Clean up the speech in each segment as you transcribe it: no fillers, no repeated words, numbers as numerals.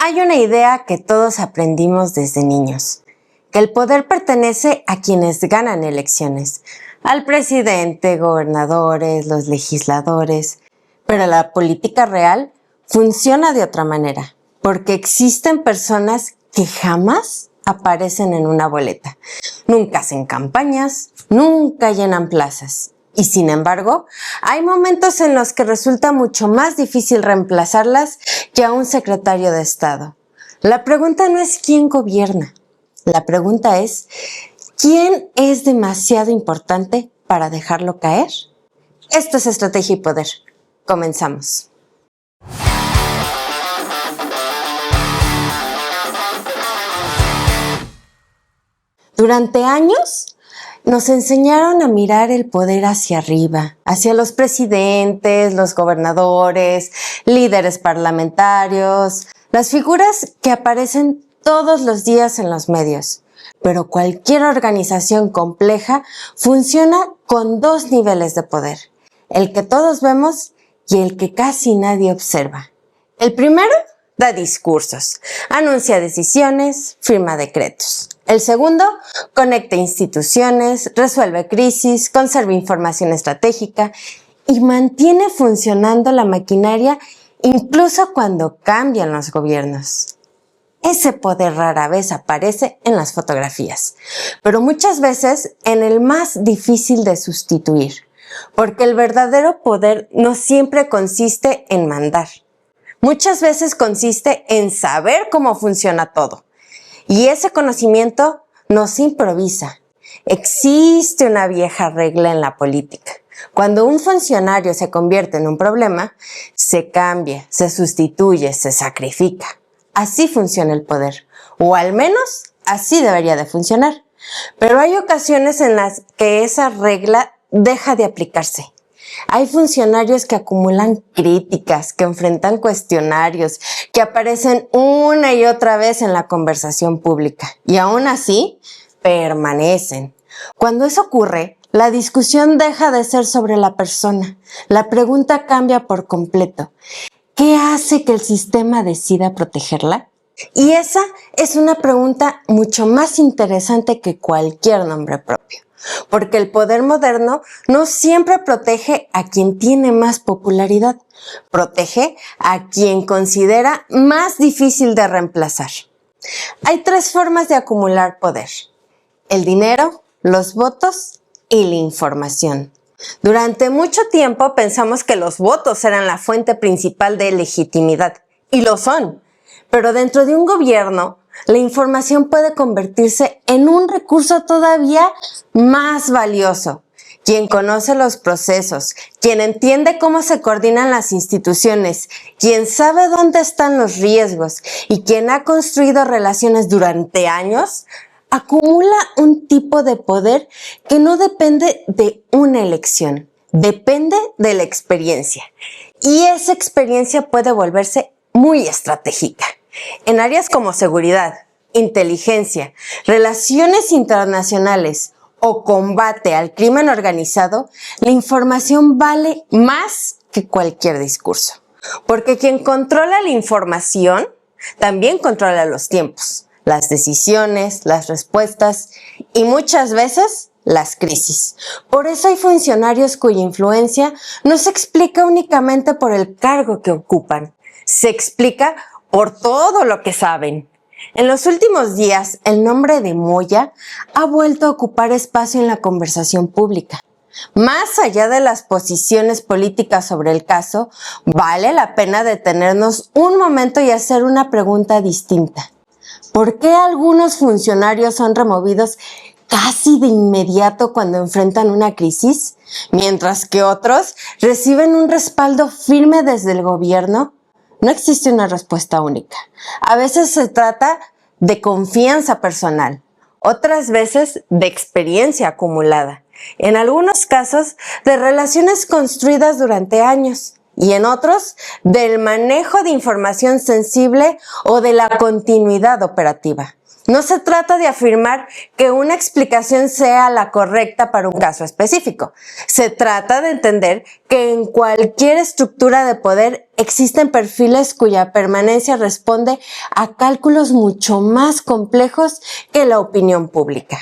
Hay una idea que todos aprendimos desde niños, que el poder pertenece a quienes ganan elecciones, al presidente, gobernadores, los legisladores, pero la política real funciona de otra manera, porque existen personas que jamás aparecen en una boleta, nunca hacen campañas, nunca llenan plazas. Y sin embargo, hay momentos en los que resulta mucho más difícil reemplazarlas que a un secretario de Estado. La pregunta no es quién gobierna. La pregunta es, ¿quién es demasiado importante para dejarlo caer? Esto es Estrategia y Poder. Comenzamos. Durante años, nos enseñaron a mirar el poder hacia arriba, hacia los presidentes, los gobernadores, líderes parlamentarios, las figuras que aparecen todos los días en los medios. Pero cualquier organización compleja funciona con dos niveles de poder, el que todos vemos y el que casi nadie observa. El primero da discursos, anuncia decisiones, firma decretos. El segundo, conecta instituciones, resuelve crisis, conserva información estratégica y mantiene funcionando la maquinaria incluso cuando cambian los gobiernos. Ese poder rara vez aparece en las fotografías, pero muchas veces en el más difícil de sustituir, porque el verdadero poder no siempre consiste en mandar. Muchas veces consiste en saber cómo funciona todo. Y ese conocimiento no se improvisa. Existe una vieja regla en la política. Cuando un funcionario se convierte en un problema, se cambia, se sustituye, se sacrifica. Así funciona el poder, o al menos así debería de funcionar. Pero hay ocasiones en las que esa regla deja de aplicarse. Hay funcionarios que acumulan críticas, que enfrentan cuestionarios, que aparecen una y otra vez en la conversación pública y aún así permanecen. Cuando eso ocurre, la discusión deja de ser sobre la persona. La pregunta cambia por completo. ¿Qué hace que el sistema decida protegerla? Y esa es una pregunta mucho más interesante que cualquier nombre propio. Porque el poder moderno no siempre protege a quien tiene más popularidad, protege a quien considera más difícil de reemplazar. Hay tres formas de acumular poder: el dinero, los votos y la información. Durante mucho tiempo pensamos que los votos eran la fuente principal de legitimidad, y lo son, pero dentro de un gobierno, la información puede convertirse en un recurso todavía más valioso. Quien conoce los procesos, quien entiende cómo se coordinan las instituciones, quien sabe dónde están los riesgos y quien ha construido relaciones durante años, acumula un tipo de poder que no depende de una elección, depende de la experiencia. Y esa experiencia puede volverse muy estratégica. En áreas como seguridad, inteligencia, relaciones internacionales o combate al crimen organizado, la información vale más que cualquier discurso. Porque quien controla la información también controla los tiempos, las decisiones, las respuestas y muchas veces las crisis. Por eso hay funcionarios cuya influencia no se explica únicamente por el cargo que ocupan, se explica por todo lo que saben. En los últimos días, el nombre de Moya ha vuelto a ocupar espacio en la conversación pública. Más allá de las posiciones políticas sobre el caso, vale la pena detenernos un momento y hacer una pregunta distinta. ¿Por qué algunos funcionarios son removidos casi de inmediato cuando enfrentan una crisis, mientras que otros reciben un respaldo firme desde el gobierno? No existe una respuesta única. A veces se trata de confianza personal, otras veces de experiencia acumulada, en algunos casos de relaciones construidas durante años y en otros del manejo de información sensible o de la continuidad operativa. No se trata de afirmar que una explicación sea la correcta para un caso específico. Se trata de entender que en cualquier estructura de poder existen perfiles cuya permanencia responde a cálculos mucho más complejos que la opinión pública.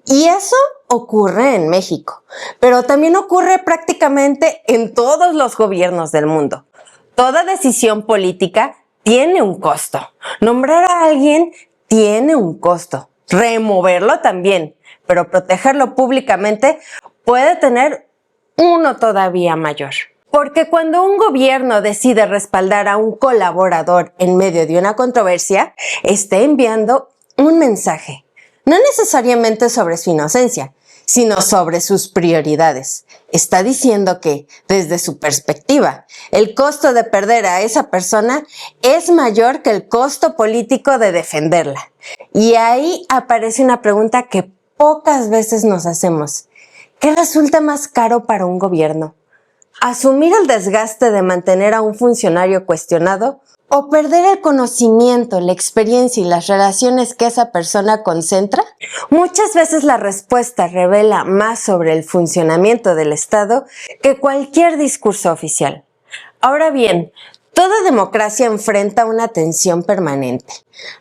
Y eso ocurre en México, pero también ocurre prácticamente en todos los gobiernos del mundo. Toda decisión política tiene un costo. Nombrar a alguien tiene un costo. Removerlo también, pero protegerlo públicamente puede tener uno todavía mayor. Porque cuando un gobierno decide respaldar a un colaborador en medio de una controversia, está enviando un mensaje, no necesariamente sobre su inocencia, sino sobre sus prioridades. Está diciendo que, desde su perspectiva, el costo de perder a esa persona es mayor que el costo político de defenderla. Y ahí aparece una pregunta que pocas veces nos hacemos. ¿Qué resulta más caro para un gobierno? ¿Asumir el desgaste de mantener a un funcionario cuestionado o perder el conocimiento, la experiencia y las relaciones que esa persona concentra? Muchas veces la respuesta revela más sobre el funcionamiento del Estado que cualquier discurso oficial. Ahora bien, toda democracia enfrenta una tensión permanente.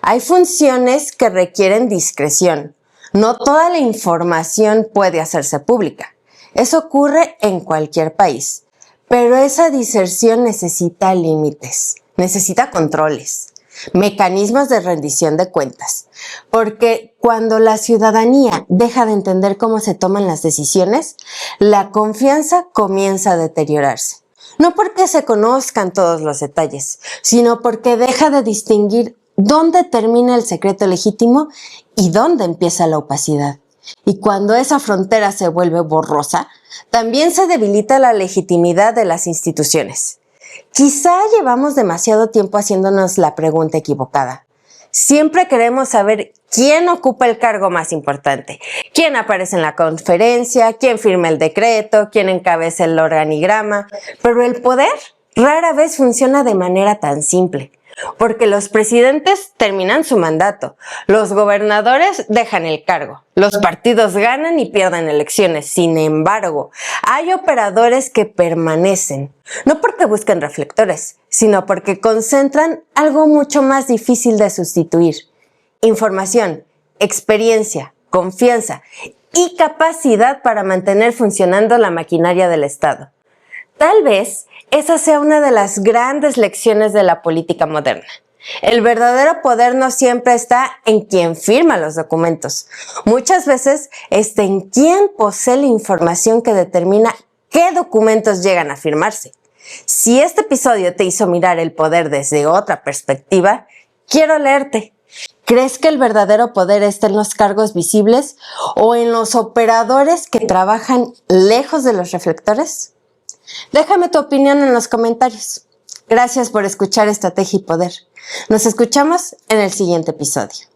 Hay funciones que requieren discreción. No toda la información puede hacerse pública. Eso ocurre en cualquier país. Pero esa diserción necesita límites, necesita controles, mecanismos de rendición de cuentas. Porque cuando la ciudadanía deja de entender cómo se toman las decisiones, la confianza comienza a deteriorarse. No porque se conozcan todos los detalles, sino porque deja de distinguir dónde termina el secreto legítimo y dónde empieza la opacidad. Y cuando esa frontera se vuelve borrosa, también se debilita la legitimidad de las instituciones. Quizá llevamos demasiado tiempo haciéndonos la pregunta equivocada. Siempre queremos saber quién ocupa el cargo más importante, quién aparece en la conferencia, quién firma el decreto, quién encabeza el organigrama, pero el poder rara vez funciona de manera tan simple. Porque los presidentes terminan su mandato, los gobernadores dejan el cargo, los partidos ganan y pierden elecciones. Sin embargo, hay operadores que permanecen, no porque busquen reflectores, sino porque concentran algo mucho más difícil de sustituir: información, experiencia, confianza y capacidad para mantener funcionando la maquinaria del Estado. Tal vez esa sea una de las grandes lecciones de la política moderna. El verdadero poder no siempre está en quien firma los documentos. Muchas veces está en quien posee la información que determina qué documentos llegan a firmarse. Si este episodio te hizo mirar el poder desde otra perspectiva, quiero leerte. ¿Crees que el verdadero poder está en los cargos visibles o en los operadores que trabajan lejos de los reflectores? Déjame tu opinión en los comentarios. Gracias por escuchar Estrategia y Poder. Nos escuchamos en el siguiente episodio.